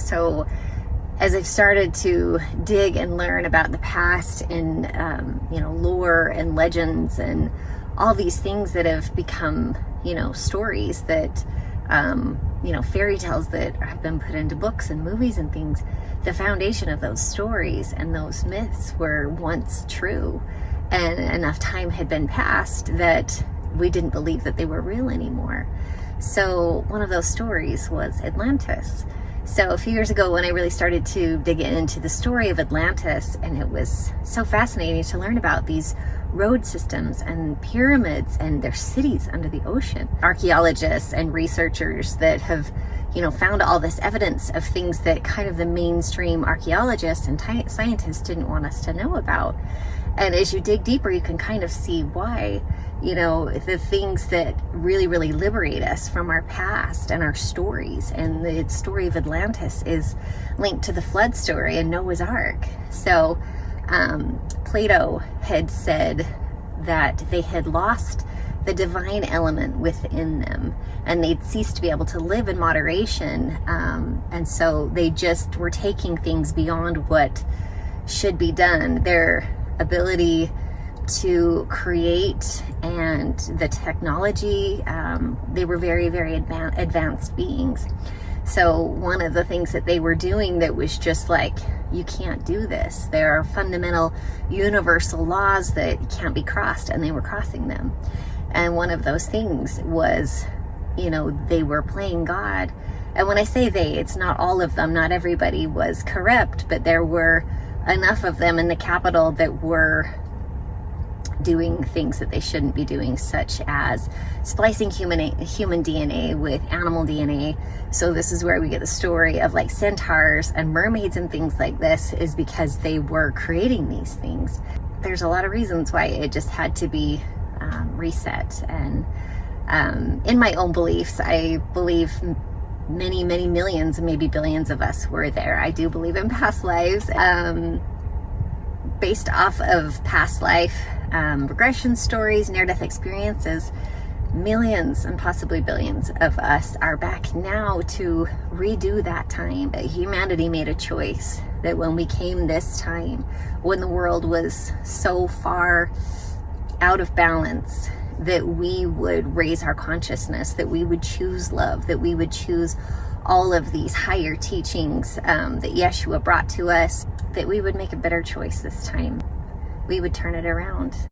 So as I've started to dig and learn about the past and lore and legends and all these things that have become stories that fairy tales that have been put into books and movies and things, the foundation of those stories and those myths were once true, and enough time had been passed that we didn't believe that they were real anymore. So one of those stories was Atlantis. So a few years ago when I really started to dig into the story of Atlantis, and it was so fascinating to learn about these road systems and pyramids and their cities under the ocean. Archaeologists and researchers that have, found all this evidence of things that kind of the mainstream archaeologists and scientists didn't want us to know about. And as you dig deeper, you can kind of see why, the things that really, really liberate us from our past and our stories. And the story of Atlantis is linked to the flood story and Noah's Ark. So Plato had said that they had lost the divine element within them, and they'd ceased to be able to live in moderation. And so they just were taking things beyond what should be done. Their ability to create and the technology, they were very, very advanced beings. So one of the things that they were doing that was just like, you can't do this. There are fundamental universal laws that can't be crossed, and they were crossing them. And one of those things was, they were playing God. And when I say they, it's not all of them. Not everybody was corrupt, but there were enough of them in the capital that were doing things that they shouldn't be doing, such as splicing human DNA with animal DNA. So this is where we get the story of like centaurs and mermaids and things like this, is because they were creating these things. There's a lot of reasons why it just had to be reset. And in my own beliefs, I believe many, many millions, maybe billions of us were there. I do believe in past lives. Based off of past life regression stories, near-death experiences, millions and possibly billions of us are back now to redo that time. Humanity made a choice that when we came this time, when the world was so far out of balance, that we would raise our consciousness, that we would choose love, that we would choose all of these higher teachings that Yeshua brought to us, that we would make a better choice this time. We would turn it around.